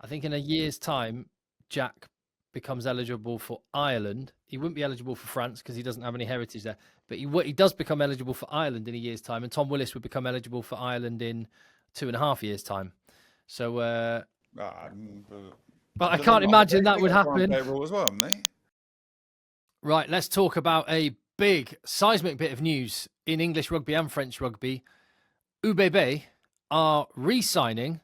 I think in a year's time, Jack becomes eligible for Ireland. He wouldn't be eligible for France because he doesn't have any heritage there. But he does become eligible for Ireland in a year's time, and Tom Willis would become eligible for Ireland in 2.5 years' time. So, but I can't imagine that would happen. As well, haven't they? Right, let's talk about a big seismic bit of news in English rugby and French rugby. UBB are re-signing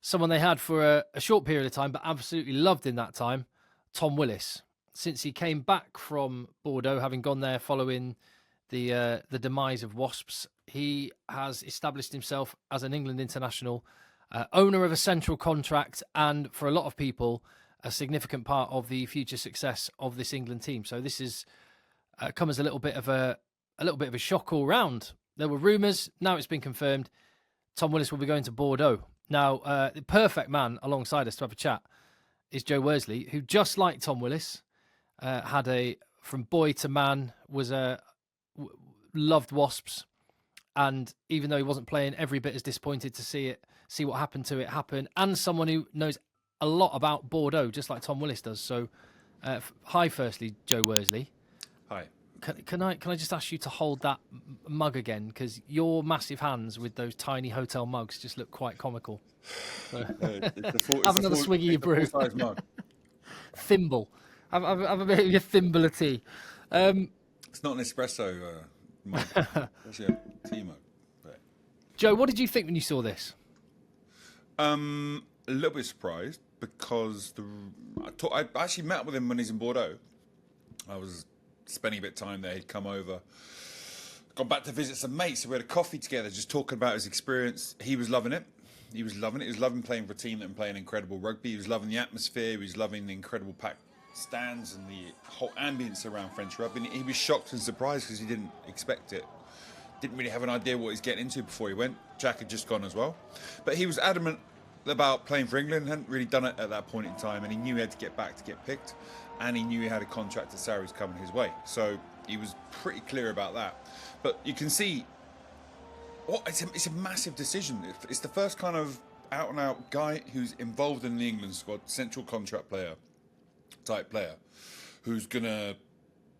someone they had for a short period of time, but absolutely loved in that time, Tom Willis. Since he came back from Bordeaux, having gone there following the demise of Wasps, he has established himself as an England international, owner of a central contract, and for a lot of people, a significant part of the future success of this England team. So this is come as a little bit of a shock all round. There were rumours, now it's been confirmed. Tom Willis will be going to Bordeaux. Now, the perfect man alongside us to have a chat is Joe Worsley, who, just like Tom Willis, had from boy to man, loved Wasps, and even though he wasn't playing, every bit as disappointed to see what happened to it happen, and someone who knows a lot about Bordeaux, just like Tom Willis does. So, hi, firstly, Joe Worsley. Hi. Can I just ask you to hold that mug again, because your massive hands with those tiny hotel mugs just look quite comical. So, have another swig of your brew. Mug. Thimble. Have a bit of your thimble of tea. It's not an espresso mug. It's a tea mug. But... Joe, what did you think when you saw this? A little bit surprised because I actually met with him when he's in Bordeaux. I was spending a bit of time there. He'd come over, gone back to visit some mates. So we had a coffee together, just talking about his experience. He was loving it. He was loving it. He was loving playing for a team that was playing incredible rugby. He was loving the atmosphere. He was loving the incredible packed stands and the whole ambience around French rugby. And he was shocked and surprised because he didn't expect it. Didn't really have an idea what he's getting into before he went. Jack had just gone as well. But he was adamant about playing for England, hadn't really done it at that point in time, and he knew he had to get back to get picked, and he knew he had a contract at Sarries coming his way. So he was pretty clear about that. But you can see, it's a massive decision. It's the first kind of out-and-out guy who's involved in the England squad, central contract type player, who's going to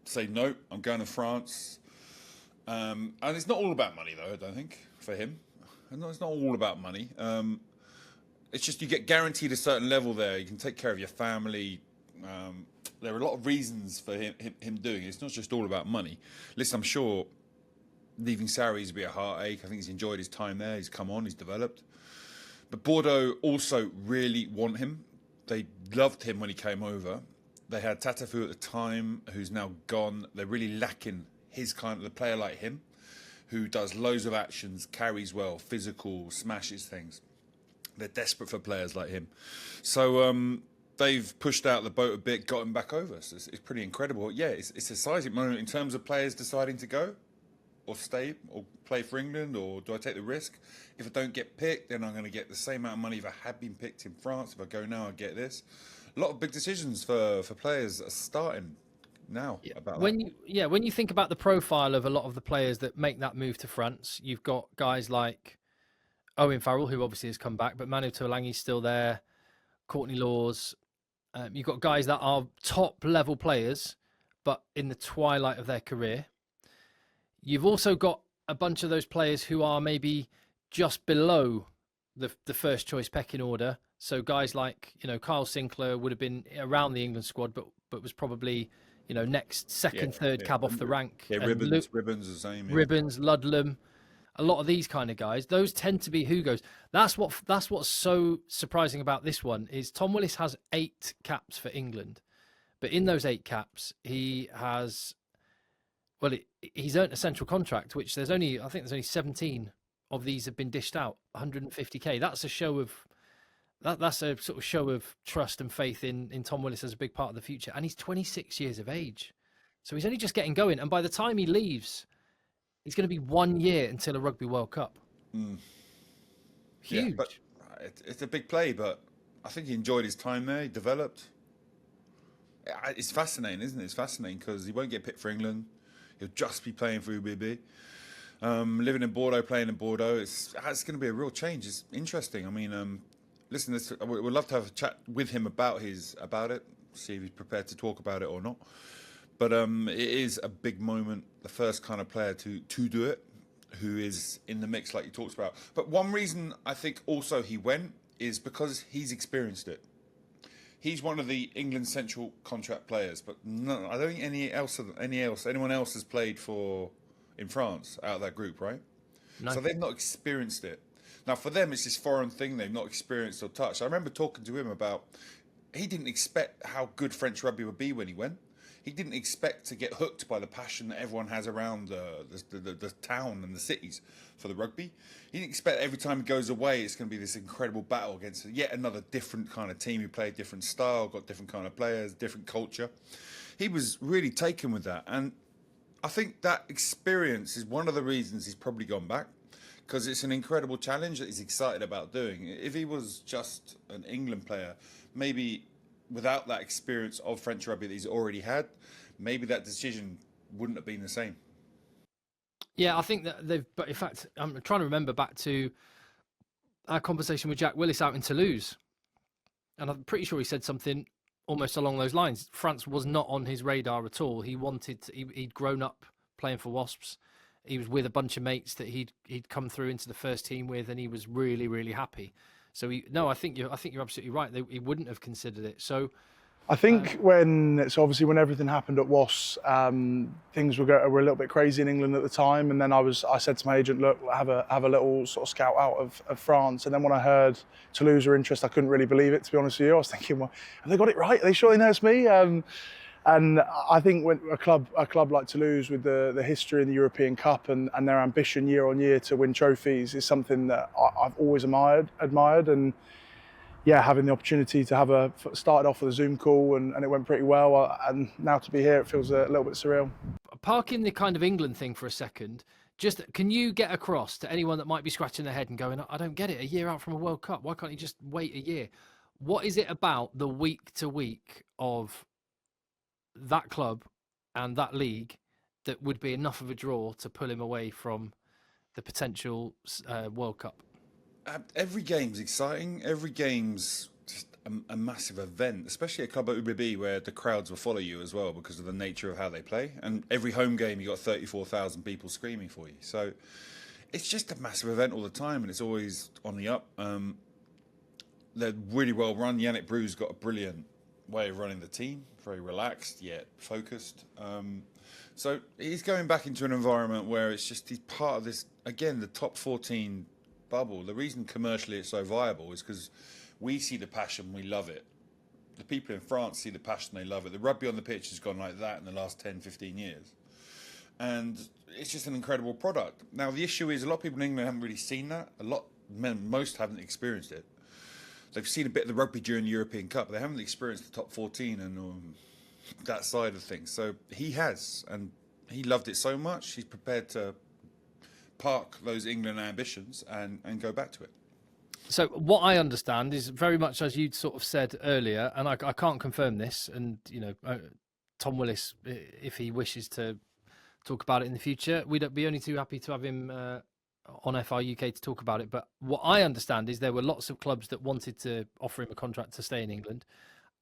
say, no, I'm going to France. And it's not all about money, though, I don't think, for him. It's not all about money. It's just you get guaranteed a certain level there. You can take care of your family. There are a lot of reasons for him doing it. It's not just all about money. Listen, I'm sure leaving Sarries would be a heartache. I think he's enjoyed his time there. He's come on. He's developed. But Bordeaux also really want him. They loved him when he came over. They had Tatafu at the time, who's now gone. They're really lacking his kind of a player like him, who does loads of actions, carries well, physical, smashes things. They're desperate for players like him. So they've pushed out the boat a bit, got him back over. So it's pretty incredible. Yeah, it's a seismic moment in terms of players deciding to go or stay or play for England, or do I take the risk? If I don't get picked, then I'm going to get the same amount of money if I had been picked in France. If I go now, I get this. A lot of big decisions for players that are starting now. When you think about the profile of a lot of the players that make that move to France, you've got guys like Owen Farrell, who obviously has come back, but Manu Tuolangi's still there. Courtney Laws. You've got guys that are top level players, but in the twilight of their career. You've also got a bunch of those players who are maybe just below the first choice pecking order. So guys like, Kyle Sinclair would have been around the England squad, but was probably, second, third cab off the rank. Yeah, Ribbons the same. Yeah. Ribbons, Ludlam. A lot of these kind of guys, those tend to be Hugos. That's what's so surprising about this one is Tom Willis has 8 caps for England, but in those 8 caps, he's earned a central contract, which there's only 17 of these have been dished out, 150k. That's a show of that's a sort of show of trust and faith in Tom Willis as a big part of the future, and he's 26 years of age, so he's only just getting going, and by the time he leaves, it's going to be 1 year until a Rugby World Cup. Huge. Yeah, but it's a big play, but I think he enjoyed his time there. He developed. It's fascinating, isn't it? It's fascinating because he won't get picked for England. He'll just be playing for UBB. Living in Bordeaux, playing in Bordeaux, it's going to be a real change. It's interesting. I mean, listen, we'd love to have a chat with him about it. See if he's prepared to talk about it or not. But it is a big moment. The first kind of player to do it, who is in the mix, like you talked about. But one reason I think also he went is because he's experienced it. He's one of the England central contract players, but no, I don't think anyone else has played in France out of that group, right? No. So they've not experienced it. Now for them, it's this foreign thing they've not experienced or touched. I remember talking to him about he didn't expect how good French rugby would be when he went. He didn't expect to get hooked by the passion that everyone has around the town and the cities for the rugby. He didn't expect every time he goes away it's going to be this incredible battle against yet another different kind of team who play a different style, got different kind of players, different culture. He was really taken with that. And I think that experience is one of the reasons he's probably gone back, because it's an incredible challenge that he's excited about doing. If he was just an England player, maybe without that experience of French rugby that he's already had, maybe that decision wouldn't have been the same. Yeah, I think that but in fact, I'm trying to remember back to our conversation with Jack Willis out in Toulouse. And I'm pretty sure he said something almost along those lines. France was not on his radar at all. He'd grown up playing for Wasps. He was with a bunch of mates that he'd come through into the first team with, and he was really, really happy. So I think you're absolutely right. He wouldn't have considered it. So I think when everything happened at Wasps, things were a little bit crazy in England at the time. And then I said to my agent, look, have a little sort of scout out of France. And then when I heard Toulouse were interested, I couldn't really believe it, to be honest with you. I was thinking, well, have they got it right? Are they sure they know it's me? And I think when a club like Toulouse, with the history in the European Cup and their ambition year on year to win trophies, is something that I've always admired. And yeah, having the opportunity to started off with a Zoom call and it went pretty well. And now to be here, it feels a little bit surreal. Parking the kind of England thing for a second, just can you get across to anyone that might be scratching their head and going, I don't get it, a year out from a World Cup, why can't you just wait a year? What is it about the week to week of that club and that league that would be enough of a draw to pull him away from the potential World Cup? Every game's exciting. Every game's just a massive event, especially at club like UBB, where the crowds will follow you as well because of the nature of how they play. And every home game, you got 34,000 people screaming for you. So it's just a massive event all the time, and it's always on the up. They're really well run. Yannick Brew's got a brilliant way of running the team, very relaxed yet focused. So he's going back into an environment where he's part of this, again, the top 14 bubble. The reason commercially it's so viable is because we see the passion, we love it. The people in France see the passion, they love it. The rugby on the pitch has gone like that in the last 10, 15 years. And it's just an incredible product. Now, the issue is a lot of people in England haven't really seen that. Most haven't experienced it. They've seen a bit of the rugby during the European Cup, but they haven't experienced the top 14 and that side of things. So he has, and he loved it so much, he's prepared to park those England ambitions and go back to it. So what I understand is very much as you sort of said earlier, and I can't confirm this, and Tom Willis, if he wishes to talk about it in the future, we'd be only too happy to have him on FR UK to talk about it. But what I understand is there were lots of clubs that wanted to offer him a contract to stay in England,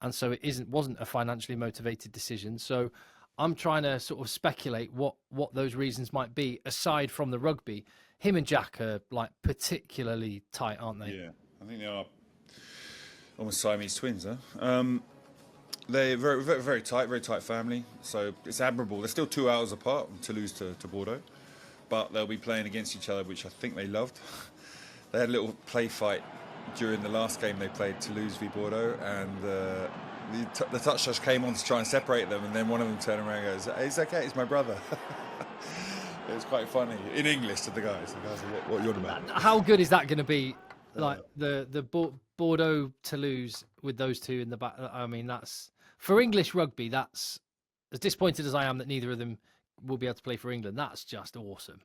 and so it wasn't a financially motivated decision. So I'm trying to sort of speculate what those reasons might be, aside from the rugby. Him and Jack are like particularly tight, aren't they? Yeah, I think they are almost Siamese twins, huh? They're very, very, very tight family. So it's admirable. They're still 2 hours apart from Toulouse to Bordeaux, but they'll be playing against each other, which I think they loved. They had a little play fight during the last game they played, Toulouse v Bordeaux, and the touch judge came on to try and separate them, and then one of them turned around and goes, "It's okay, it's my brother." It was quite funny in English to the guys. The guys are, what you're about? How good is that going to be? Like the Bordeaux Toulouse with those two in the back. I mean, that's for English rugby. That's as disappointed as I am that neither of them will be able to play for England. That's just awesome.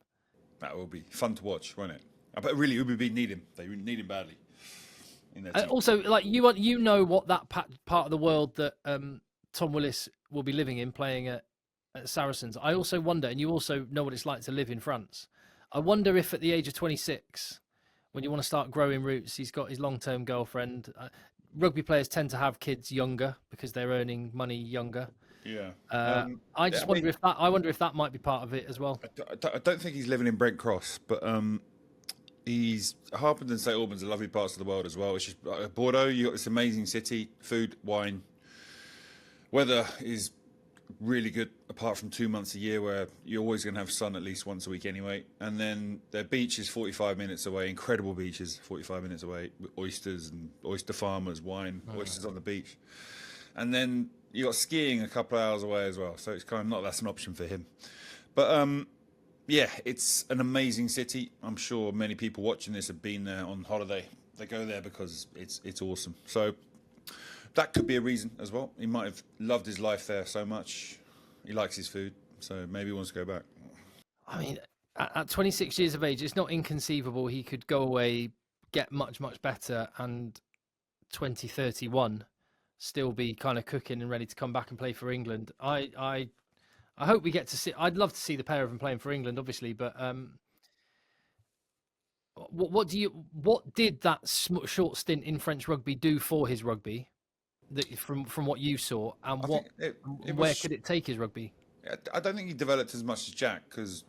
That will be fun to watch, won't it? But really, UBB need him. They need him badly. Also, like you know what that part of the world that Tom Willis will be living in, playing at Saracens. I also wonder, and you also know what it's like to live in France. I wonder if at the age of 26, when you want to start growing roots, he's got his long-term girlfriend. Rugby players tend to have kids younger because they're earning money younger. Yeah. I just wonder if that. I wonder if that might be part of it as well. I don't think he's living in Brent Cross, but he's Harpenden and St Albans are lovely parts of the world as well. It's just Bordeaux. You got this amazing city, food, wine, weather is really good. Apart from 2 months a year where you're always going to have sun at least once a week anyway, and then their beach is 45 minutes away. Incredible beaches, 45 minutes away. With oysters and oyster farmers, wine, oysters on the beach, and then you got skiing a couple of hours away as well. So it's kind of not that's an option for him, but yeah, it's an amazing city. I'm sure many people watching this have been there on holiday. They go there because it's awesome. So that could be a reason as well. He might have loved his life there so much. He likes his food, so maybe he wants to go back. I mean, at 26 years of age, it's not inconceivable he could go away, get much, much better, and 2031 still be kind of cooking and ready to come back and play for England. I hope we get to see. I'd love to see the pair of them playing for England, obviously. But what did that short stint in French rugby do for his rugby? From what you saw, and where could it take his rugby? I don't think he developed as much as Jack, because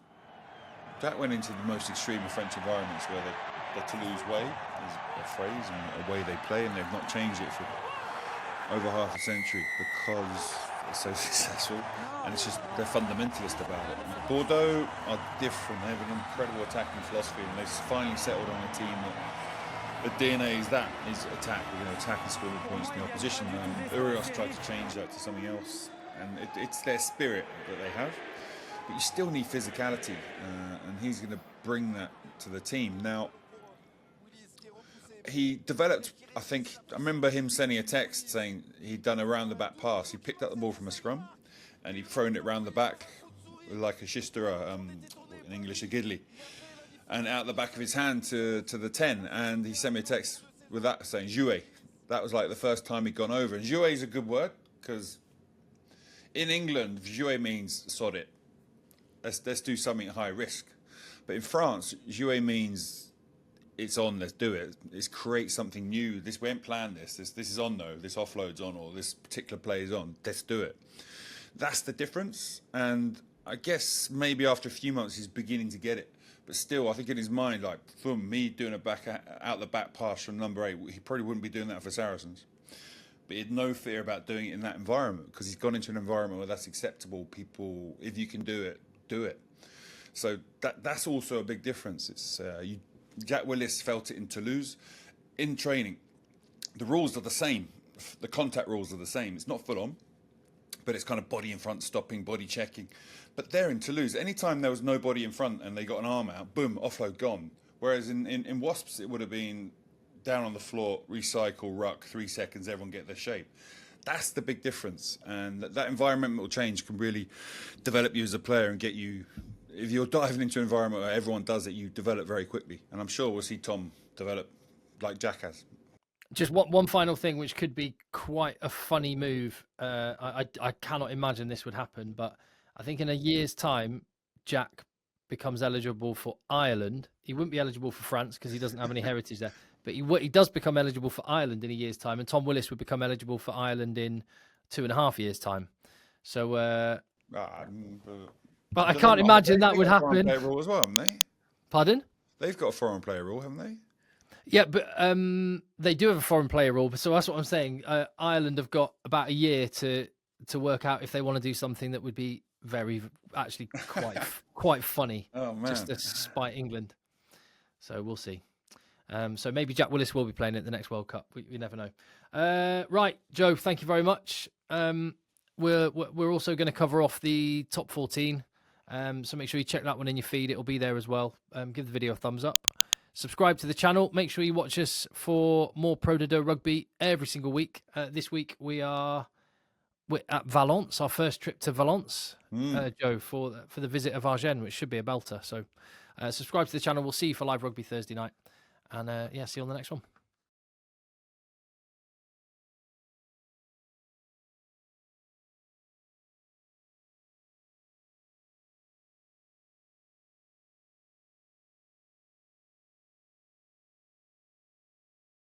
Jack went into the most extreme of French environments where the Toulouse way is a phrase and a way they play, and they've not changed it for over half a century because it's so successful, and it's just they're fundamentalist about it. Bordeaux are different. They have an incredible attacking philosophy, and they've finally settled on a team that the DNA is attack. We're going to attack and score the points in the opposition. Urios tried to change that to something else, and it's their spirit that they have. But you still need physicality, and he's going to bring that to the team. Now, he developed, I remember him sending a text saying he'd done a round-the-back pass. He picked up the ball from a scrum, and he'd thrown it round the back like a shistera, in English, a gidley, and out the back of his hand to the 10. And he sent me a text with that saying, jouer. That was like the first time he'd gone over. And jouer is a good word, because in England, jouer means sod it. Let's do something at high risk. But in France, jouer means it's on, let's do it. It's create something new. We ain't planned this. This is on though. This offload's on, or this particular play is on. Let's do it. That's the difference. And I guess maybe after a few months, he's beginning to get it. But still, I think in his mind, like, from me doing out the back pass from number 8, he probably wouldn't be doing that for Saracens. But he had no fear about doing it in that environment, because he's gone into an environment where that's acceptable. People, if you can do it, do it. So that's also a big difference. It's Jack Willis felt it in Toulouse. In training, the rules are the same. The contact rules are the same. It's not full on, but it's kind of body in front, stopping, body checking. But there in Toulouse, anytime there was no body in front and they got an arm out, boom, offload, gone. Whereas in Wasps, it would have been down on the floor, recycle, ruck, 3 seconds, everyone get their shape. That's the big difference. And that environmental change can really develop you as a player and get you, if you're diving into an environment where everyone does it, you develop very quickly. And I'm sure we'll see Tom develop like Jack has. Just one final thing, which could be quite a funny move. I cannot imagine this would happen, but I think in a year's time, Jack becomes eligible for Ireland. He wouldn't be eligible for France because he doesn't have any heritage there. But he does become eligible for Ireland in a year's time, and Tom Willis would become eligible for Ireland in 2.5 years' time. So, but I can't imagine that would happen. They've got a foreign player rule as well, haven't they? Pardon? They've got a foreign player rule, haven't they? Yeah, but they do have a foreign player rule. So that's what I'm saying. Ireland have got about a year to work out if they want to do something that would be actually quite funny. Oh man! Just to spite England. So we'll see. So maybe Jack Willis will be playing at the next World Cup. We never know. Right, Joe. Thank you very much. We're also going to cover off the top 14. So make sure you check that one in your feed. It'll be there as well. Give the video a thumbs up. Subscribe to the channel. Make sure you watch us for more Pro de Deux rugby every single week. This week we're at Valence, our first trip to Valence, Joe, for the visit of Argennes, which should be a belter. So subscribe to the channel. We'll see you for live rugby Thursday night. And see you on the next one.